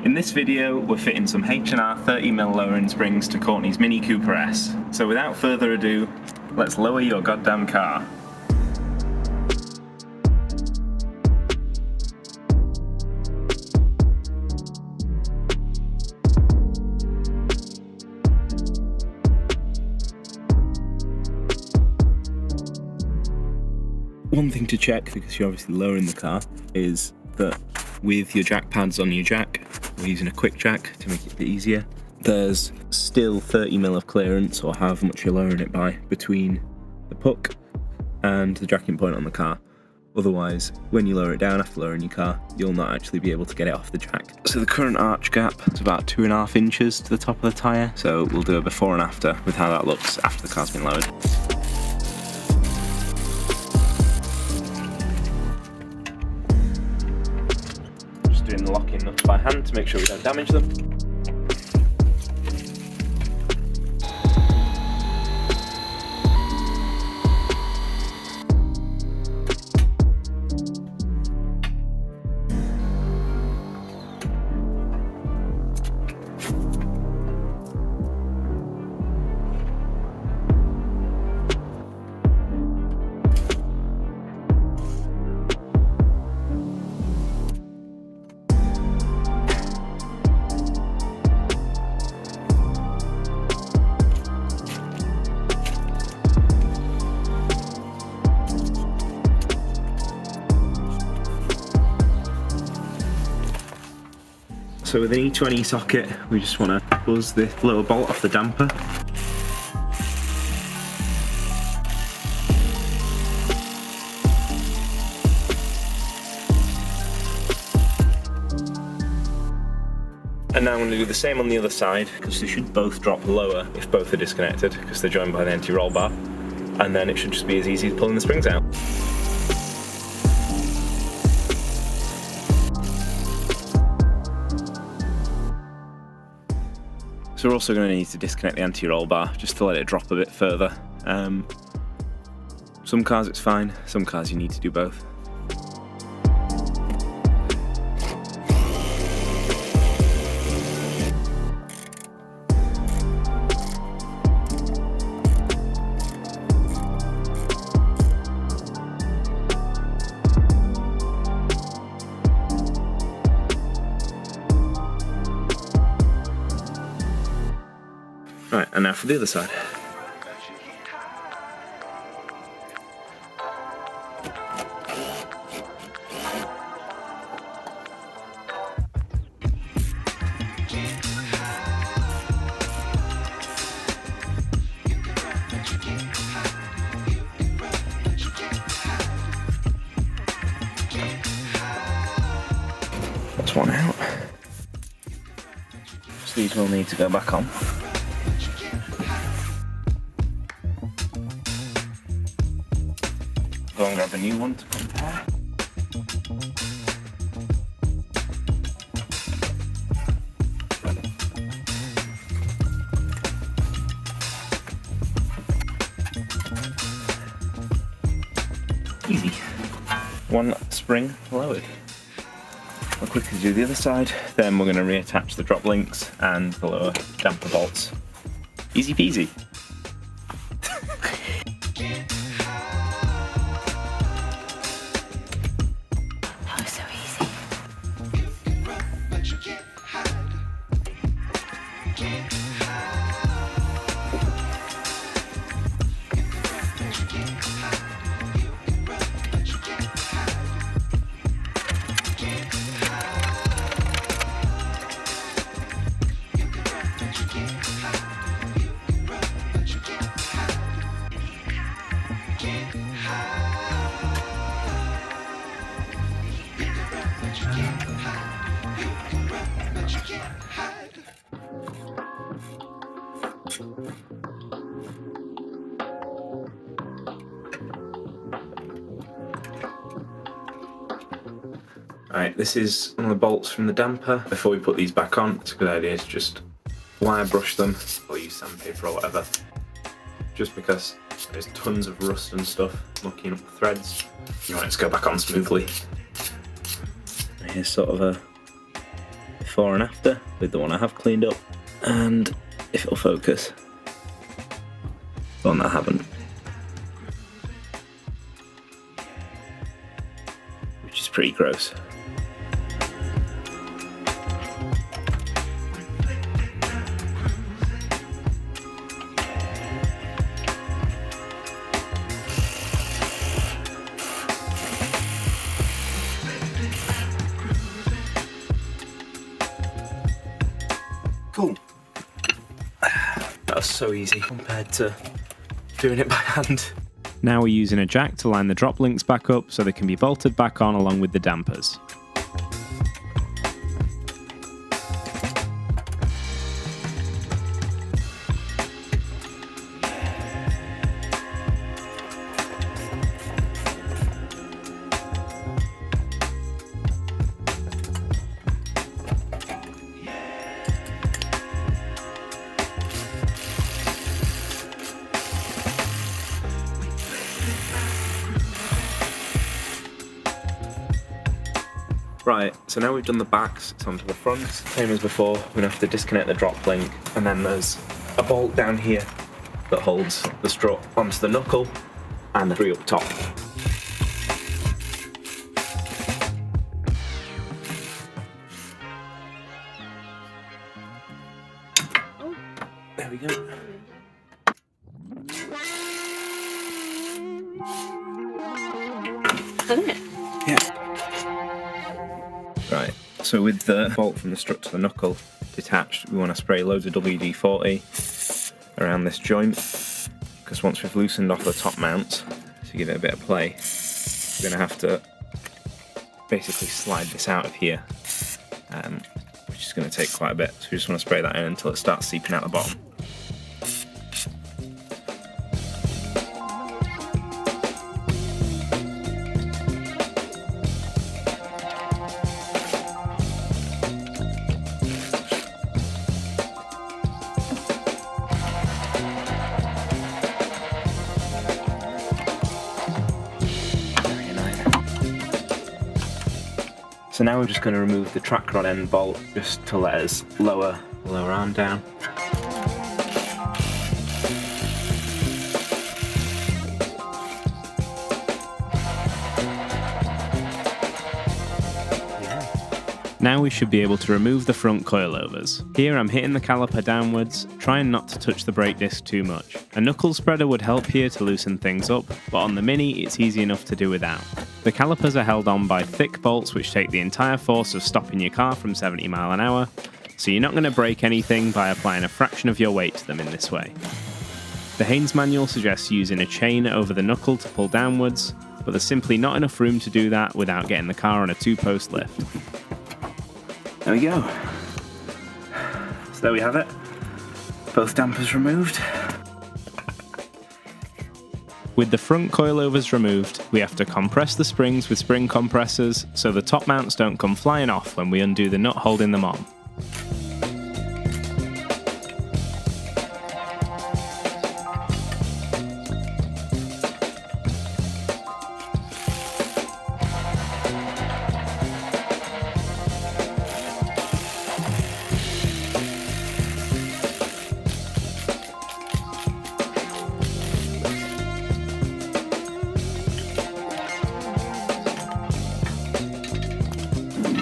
In this video, we're fitting some H&R 30mm lowering springs to Courtney's Mini Cooper S. So without further ado, let's lower your goddamn car. One thing to check, because you're obviously lowering the car, is that with your jack pads on your jack, we're using a quick jack to make it a bit easier. There's still 30mm of clearance, or however much you're lowering it by, between the puck and the jacking point on the car. Otherwise, when you lower it down after lowering your car, you'll not actually be able to get it off the jack. So the current arch gap is about 2.5 inches to the top of the tyre, so we'll do a before and after with how that looks after the car's been lowered. Doing the locking nuts by hand to make sure we don't damage them. So with an E20 socket, we just want to buzz the little bolt off the damper. And now I'm going to do the same on the other side, because they should both drop lower if both are disconnected, because they're joined by the anti-roll bar. And then it should just be as easy as pulling the springs out. So we're also going to need to disconnect the anti-roll bar just to let it drop a bit further. Some cars it's fine, some cars you need to do both. Right, and now for the other side. That's one out. So these will need to go back on. Go and grab a new one to compare. Easy. One spring lowered. I'll quickly do the other side, then we're going to reattach the drop links and the lower damper bolts. Easy peasy. Right, this is one of the bolts from the damper. Before we put these back on, it's a good idea to just wire brush them or use sandpaper or whatever. Just because there's tons of rust and stuff mucking up the threads. You want it to go back on smoothly. Here's sort of a before and after with the one I have cleaned up, and if it'll focus, the one that I haven't, which is pretty gross. Cool. That was so easy compared to doing it by hand. Now we're using a jack to line the drop links back up so they can be bolted back on along with the dampers. Right, so now we've done the backs, it's onto the fronts. Same as before, we're going to have to disconnect the drop link, and then there's a bolt down here that holds the strut onto the knuckle, and the three up top. There we go. Yeah. Right, so with the bolt from the strut to the knuckle detached, we want to spray loads of WD-40 around this joint, because once we've loosened off the top mount to give it a bit of play, we're going to have to basically slide this out of here, which is going to take quite a bit, so we just want to spray that in until it starts seeping out the bottom. So now we're just going to remove the track rod end bolt just to let us lower the lower arm down. Now we should be able to remove the front coilovers. Here I'm hitting the caliper downwards, trying not to touch the brake disc too much. A knuckle spreader would help here to loosen things up, but on the Mini it's easy enough to do without. The calipers are held on by thick bolts which take the entire force of stopping your car from 70 miles an hour, so you're not going to break anything by applying a fraction of your weight to them in this way. The Haynes manual suggests using a chain over the knuckle to pull downwards, but there's simply not enough room to do that without getting the car on a 2-post lift. There we go. So there we have it. Both dampers removed. With the front coilovers removed, we have to compress the springs with spring compressors so the top mounts don't come flying off when we undo the nut holding them on.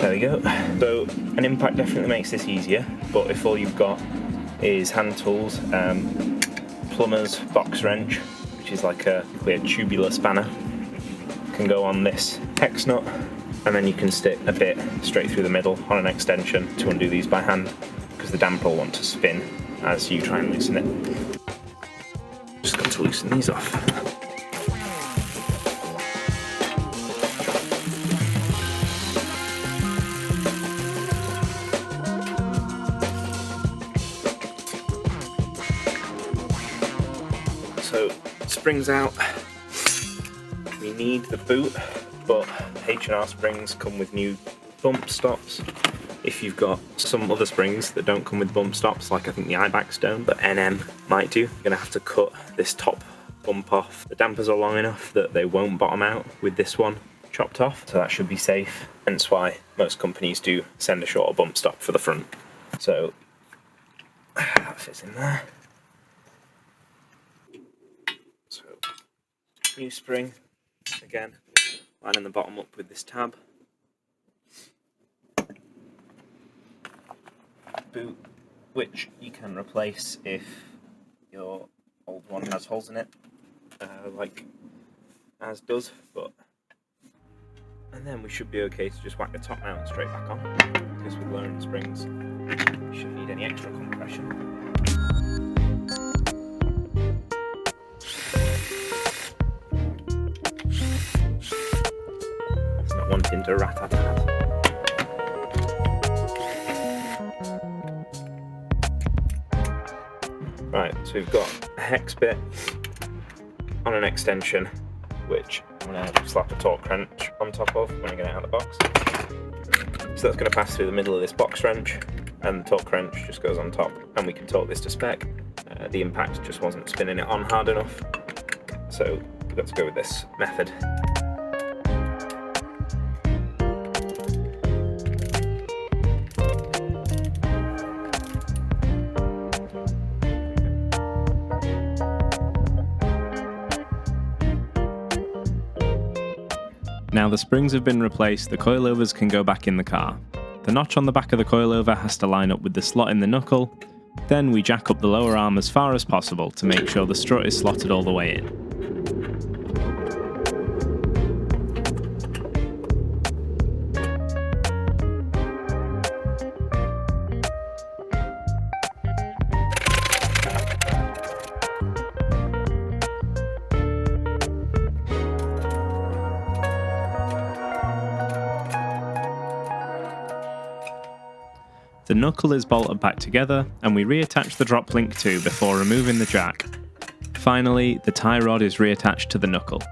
There we go. So an impact definitely makes this easier, but if all you've got is hand tools, plumber's box wrench, which is like a tubular spanner, can go on this hex nut, and then you can stick a bit straight through the middle on an extension to undo these by hand, because the damper will want to spin as you try and loosen it. Just got to loosen these off. So, springs out, we need the boot, but H&R springs come with new bump stops. If you've got some other springs that don't come with bump stops, like I think the iBacks don't, but NM might do, you're going to have to cut this top bump off. The dampers are long enough that they won't bottom out with this one, chopped off, so that should be safe, hence why most companies do send a shorter bump stop for the front. So that fits in there. So new spring, again, lining the bottom up with this tab. Boot, which you can replace if your old one has holes in it, like as does, and then we should be okay to just whack the top mount straight back on, because with lowering springs we shouldn't need any extra compression. It's not wanting to rat-a-tat. Right, so we've got a hex bit on an extension, which I'm going to slap a torque wrench on top of when I get it out of the box. So that's going to pass through the middle of this box wrench, and the torque wrench just goes on top, and we can torque this to spec. The impact just wasn't spinning it on hard enough, so we've got to go with this method. Now the springs have been replaced, the coilovers can go back in the car. The notch on the back of the coilover has to line up with the slot in the knuckle. Then we jack up the lower arm as far as possible to make sure the strut is slotted all the way in. The knuckle is bolted back together, and we reattach the drop link too before removing the jack. Finally, the tie rod is reattached to the knuckle.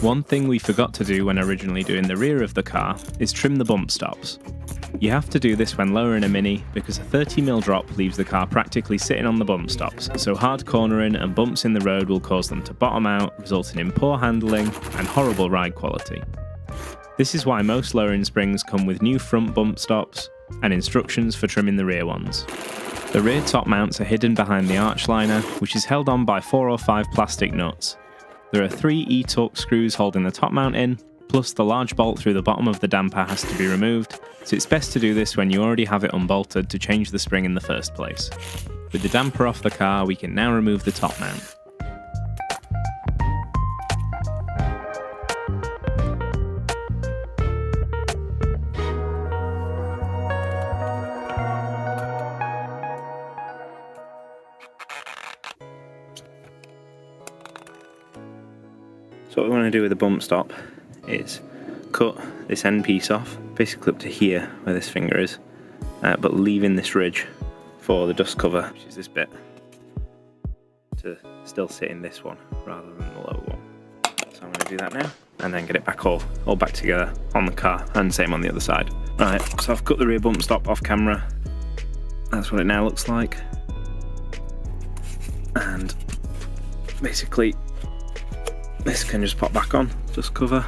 One thing we forgot to do when originally doing the rear of the car is trim the bump stops. You have to do this when lowering a Mini because a 30mm drop leaves the car practically sitting on the bump stops, so hard cornering and bumps in the road will cause them to bottom out, resulting in poor handling and horrible ride quality. This is why most lowering springs come with new front bump stops and instructions for trimming the rear ones. The rear top mounts are hidden behind the arch liner, which is held on by 4 or 5 plastic nuts. There are 3 E-torque screws holding the top mount in, plus the large bolt through the bottom of the damper has to be removed, so it's best to do this when you already have it unbolted to change the spring in the first place. With the damper off the car, we can now remove the top mount. So what we want to do with the bump stop is cut this end piece off, basically up to here where this finger is, but leaving this ridge for the dust cover, which is this bit, to still sit in this one rather than the lower one. So I'm going to do that now, and then get it back all back together on the car, and same on the other side. Right, so I've cut the rear bump stop off camera. That's what it now looks like. And basically this can just pop back on, dust cover,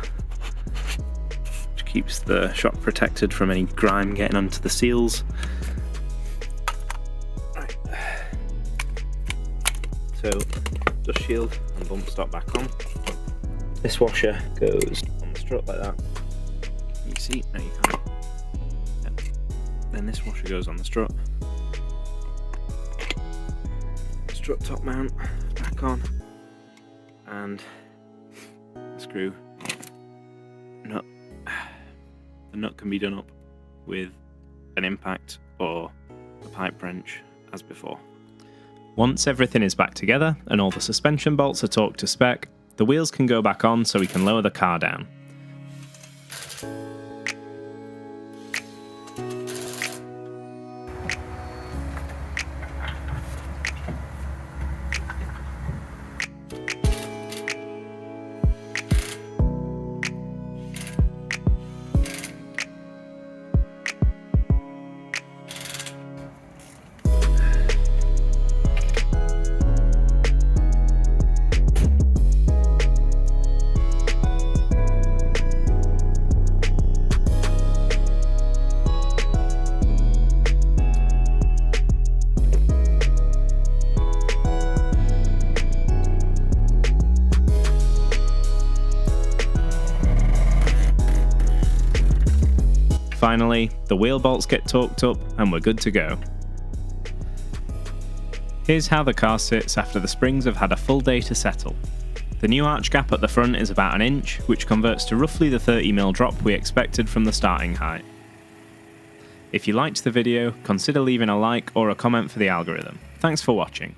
which keeps the shock protected from any grime getting onto the seals. Right. So dust shield and bump stop back on. This washer goes on the strut like that. Can you see? No, you can't. Yep. Then this washer goes on the strut. Strut top mount back on, and screw nut. The nut can be done up with an impact or a pipe wrench as before. Once everything is back together and all the suspension bolts are torqued to spec, the wheels can go back on so we can lower the car down. Finally, the wheel bolts get torqued up and we're good to go. Here's how the car sits after the springs have had a full day to settle. The new arch gap at the front is about 1 inch, which converts to roughly the 30mm drop we expected from the starting height. If you liked the video, consider leaving a like or a comment for the algorithm. Thanks for watching.